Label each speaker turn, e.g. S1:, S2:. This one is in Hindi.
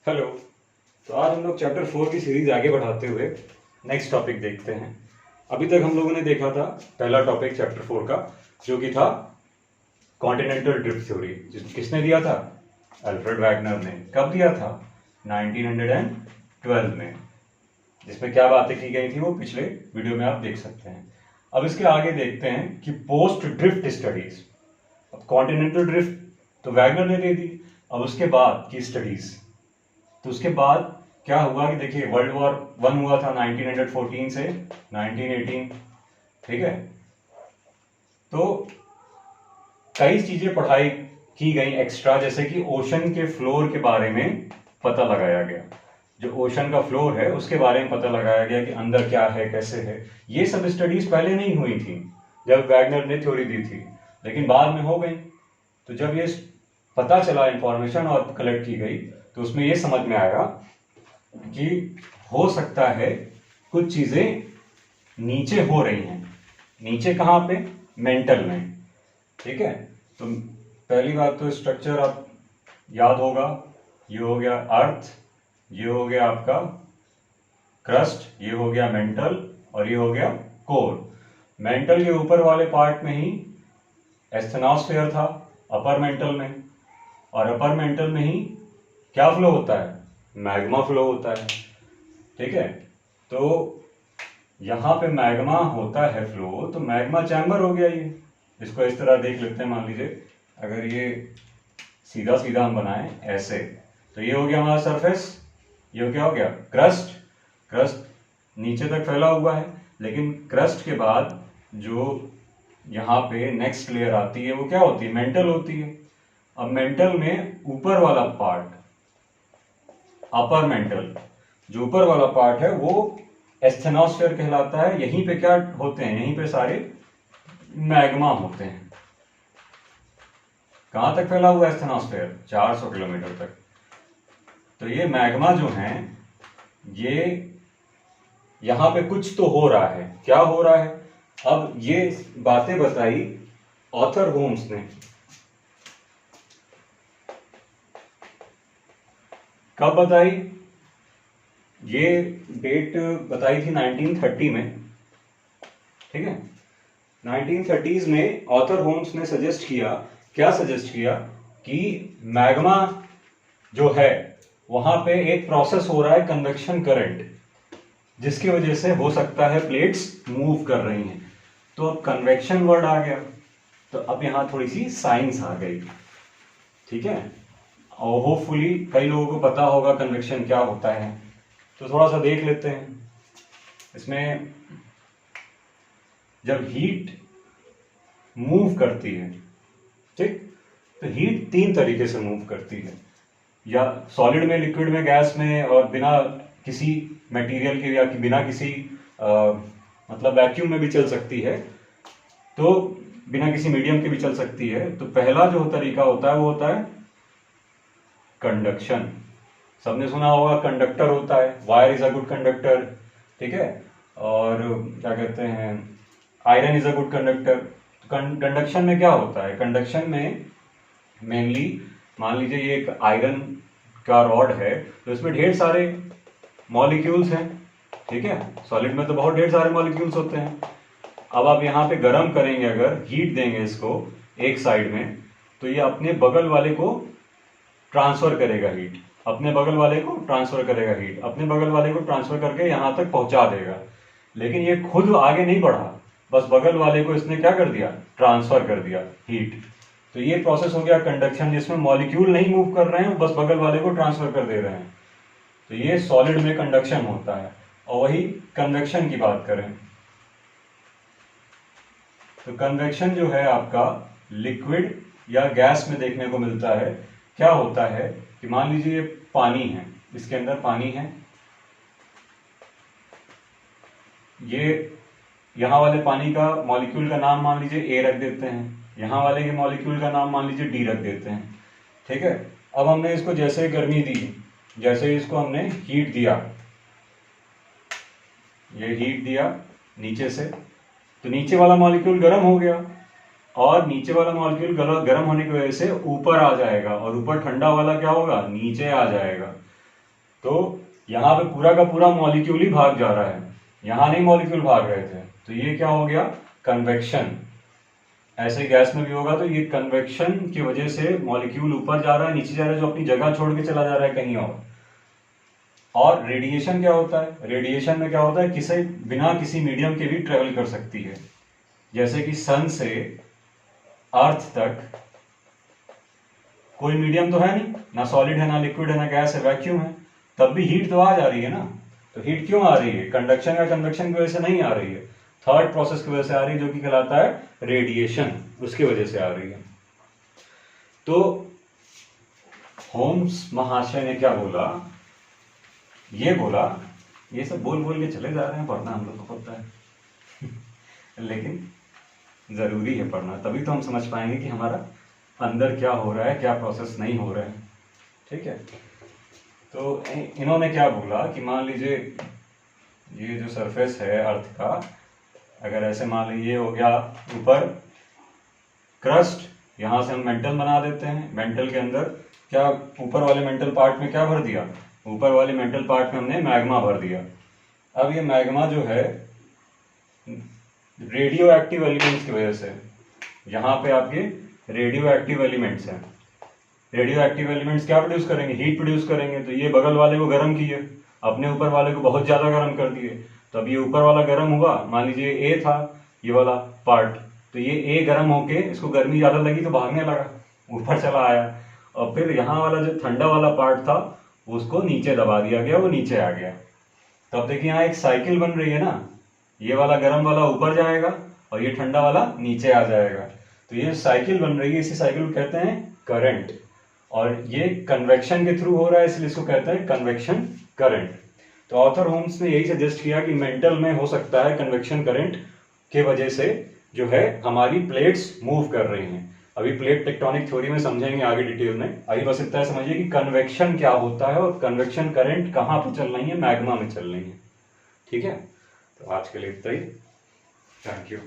S1: हेलो। तो आज हम लोग चैप्टर 4 की सीरीज आगे बढ़ाते हुए नेक्स्ट टॉपिक देखते हैं। अभी तक हम लोगों ने देखा था पहला टॉपिक चैप्टर 4 का, जो कि था कॉन्टिनेंटल ड्रिफ्ट थ्योरी। किसने दिया था? अल्फ्रेड वैगनर ने। कब दिया था? 1912 में। जिसमें क्या बातें की गई थी वो पिछले वीडियो में आप देख सकते हैं। अब इसके आगे देखते हैं कि पोस्ट ड्रिफ्ट स्टडीज। अब कॉन्टिनेंटल ड्रिफ्ट तो वैगनर ने दे दी, अब उसके बाद की स्टडीज। तो उसके बाद क्या हुआ कि देखिए, वर्ल्ड वॉर 1 हुआ था 1914 से 1918। ठीक है, तो कई चीजें पढ़ाई की गई एक्स्ट्रा, जैसे कि ओशन के फ्लोर के बारे में पता लगाया गया। जो ओशन का फ्लोर है उसके बारे में पता लगाया गया कि अंदर क्या है, कैसे है। ये सब स्टडीज पहले नहीं हुई थी जब वैगनर ने थ्योरी दी थी, लेकिन बाद में हो गई। तो जब ये पता चला, इंफॉर्मेशन और कलेक्ट की गई, तो उसमें ये समझ में आया कि हो सकता है कुछ चीजें नीचे हो रही हैं। नीचे कहाँ पे? मेंटल में। ठीक है, तो पहली बात तो स्ट्रक्चर आप याद होगा। ये हो गया अर्थ, ये हो गया आपका क्रस्ट, ये हो गया मेंटल, और ये हो गया कोर। मेंटल के ऊपर वाले पार्ट में ही एस्थेनोस्फेयर था, अपर मेंटल में। और अपर मेंटल में ही क्या फ्लो होता है? मैग्मा फ्लो होता है। ठीक है, तो यहां पे मैग्मा होता है फ्लो, तो मैग्मा चैम्बर हो गया ये। इसको इस तरह देख लेते हैं। मान लीजिए अगर ये सीधा सीधा हम बनाएं ऐसे, तो ये हो गया हमारा सरफेस। ये क्या हो गया? क्रस्ट। क्रस्ट नीचे तक फैला हुआ है, लेकिन क्रस्ट के बाद जो यहाँ पे नेक्स्ट लेयर आती है वो क्या होती है? मेंटल होती है। अब मेंटल में ऊपर वाला पार्ट, अपर मेंटल, जो ऊपर वाला पार्ट है वो एस्थेनोस्फेयर कहलाता है। यहीं पे क्या होते हैं? यहीं पे सारे मैग्मा होते हैं। कहां तक फैला हुआ है एस्थेनोस्फेयर? 400 किलोमीटर तक। तो ये मैग्मा जो है, ये यहां पे कुछ तो हो रहा है। क्या हो रहा है? अब ये बातें बताई ऑथर होम्स ने। कब बताई? ये डेट बताई थी 1930 में। ठीक है, 1930s में ऑथर होम्स ने सजेस्ट किया। क्या सजेस्ट किया? कि मैग्मा जो है वहां पे एक प्रोसेस हो रहा है, कन्वेक्शन करंट, जिसकी वजह से हो सकता है प्लेट्स मूव कर रही हैं। तो अब कन्वेक्शन वर्ड आ गया, तो अब यहां थोड़ी सी साइंस आ गई। ठीक है, और होपफुली कई लोगों को पता होगा कन्वेक्शन क्या होता है। तो थोड़ा सा देख लेते हैं इसमें। जब हीट मूव करती है, ठीक, तो हीट 3 तरीके से मूव करती है, या सॉलिड में, लिक्विड में, गैस में, और बिना किसी मटेरियल के, या बिना किसी मतलब वैक्यूम में भी चल सकती है। तो बिना किसी मीडियम के भी चल सकती है। तो पहला जो तरीका होता है वो होता है कंडक्शन। सबने सुना होगा कंडक्टर होता है, wire is a good conductor. ठीक है, और क्या कहते हैं, iron is a good conductor. Conduction में क्या होता है? कंडक्शन में मेनली मान लीजिए ये एक आयरन का रॉड है, तो इसमें ढेर सारे मॉलिक्यूल्स हैं। ठीक है, सॉलिड में तो बहुत ढेर सारे मॉलिक्यूल्स होते हैं। अब आप यहाँ पे गर्म करेंगे, अगर हीट देंगे इसको एक साइड में, तो ये अपने बगल वाले को ट्रांसफर करेगा हीट, अपने बगल वाले को ट्रांसफर करेगा हीट, अपने बगल वाले को ट्रांसफर करके यहां तक पहुंचा देगा। लेकिन ये खुद आगे नहीं बढ़ा, बस बगल वाले को इसने क्या कर दिया? ट्रांसफर कर दिया हीट। तो ये प्रोसेस हो गया कंडक्शन, जिसमें मॉलिक्यूल नहीं मूव कर रहे हैं, बस बगल वाले को ट्रांसफर कर दे रहे हैं। तो ये सॉलिड में कंडक्शन होता है। और वही कन्वेक्शन की बात करें, तो कन्वेक्शन जो है आपका लिक्विड या गैस में देखने को मिलता है। क्या होता है कि मान लीजिए ये पानी है, इसके अंदर पानी है, ये यहां वाले पानी का मॉलिक्यूल का नाम मान लीजिए ए रख देते हैं, यहां वाले के मॉलिक्यूल का नाम मान लीजिए डी रख देते हैं। ठीक है, अब हमने इसको जैसे गर्मी दी, जैसे इसको हमने हीट दिया, ये हीट दिया नीचे से, तो नीचे वाला मॉलिक्यूल गर्म हो गया, और नीचे वाला मॉलिक्यूल गर्म होने की वजह से ऊपर आ जाएगा, और ऊपर ठंडा वाला क्या होगा? नीचे आ जाएगा। तो यहाँ पे पूरा का पूरा मॉलिक्यूल ही भाग जा रहा है, यहाँ नहीं मॉलिक्यूल भाग रहे थे, तो ये क्या हो गया, कन्वेक्शन। ऐसे गैस में भी होगा तो ये कन्वेक्शन की वजह से मॉलिक्यूल ऊपर जा रहा है, नीचे जा रहा है, जो अपनी जगह छोड़ के चला जा रहा है कहीं और रेडिएशन क्या होता है, रेडिएशन में क्या होता है, किसी बिना किसी मीडियम के भी ट्रेवल कर सकती है। जैसे कि सन से अर्थ तक कोई मीडियम तो है नहीं, ना सॉलिड है, ना लिक्विड है, ना गैस है, वैक्यूम है, तब भी हीट तो आ जा रही है ना। तो हीट क्यों आ रही है, कंडक्शन या कन्वेक्शन की वजह से नहीं आ रही है, थर्ड प्रोसेस की वजह से आ रही है, जो कि कहलाता है रेडिएशन, उसकी वजह से आ रही है। तो होम्स महाशय ने क्या बोला, ये बोला, ये सब बोल बोल के चले जा रहे हैं, पढ़ना हम लोग को पता है लेकिन जरूरी है पढ़ना, तभी तो हम समझ पाएंगे कि हमारा अंदर क्या हो रहा है, क्या प्रोसेस नहीं हो रहा है। ठीक है, तो इन्होंने क्या बोला कि मान लीजिए ये जो सरफेस है अर्थ का, अगर ऐसे मान लीजिए हो गया ऊपर क्रस्ट, यहाँ से हम मेंटल बना देते हैं, मेंटल के अंदर क्या ऊपर वाले मेंटल पार्ट में क्या भर दिया, ऊपर वाले मेंटल पार्ट में हमने मैग्मा भर दिया। अब ये मैग्मा जो है रेडियो एक्टिव एलिमेंट्स की वजह से, यहाँ पे आपके रेडियो एक्टिव एलिमेंट्स हैं, रेडियो एक्टिव एलिमेंट्स क्या प्रोड्यूस करेंगे, हीट प्रोड्यूस करेंगे। तो ये बगल वाले को गर्म किए, अपने ऊपर वाले को बहुत ज्यादा गर्म कर दिए, तो अब ये ऊपर वाला गर्म हुआ, मान लीजिए ए था ये वाला पार्ट, तो ये ए गर्म होके इसको गर्मी ज्यादा लगी तो भागने लगा, ऊपर चला आया, और फिर यहाँ वाला जो ठंडा वाला पार्ट था उसको नीचे दबा दिया गया, वो नीचे आ गया। तो अब देखिए यहाँ एक साइकिल बन रही है ना, ये वाला गर्म वाला ऊपर जाएगा और ये ठंडा वाला नीचे आ जाएगा, तो ये साइकिल बन रही है, इसी साइकिल को कहते हैं करंट, और ये कन्वेक्शन के थ्रू हो रहा है, इसलिए इसको कहते हैं कन्वेक्शन करंट। तो ऑथर होम्स ने यही सजेस्ट किया कि मेंटल में हो सकता है कन्वेक्शन करंट के वजह से जो है हमारी प्लेट्स मूव कर रही हैं। अभी प्लेट टेक्टोनिक थ्योरी में समझेंगे आगे डिटेल में, अभी बस इतना समझिए कि कन्वेक्शन क्या होता है और कन्वेक्शन करंट कहाँ पर चल रही है, मैग्मा में चल रही है। ठीक है, तो आज के लिए इतना ही, थैंक यू।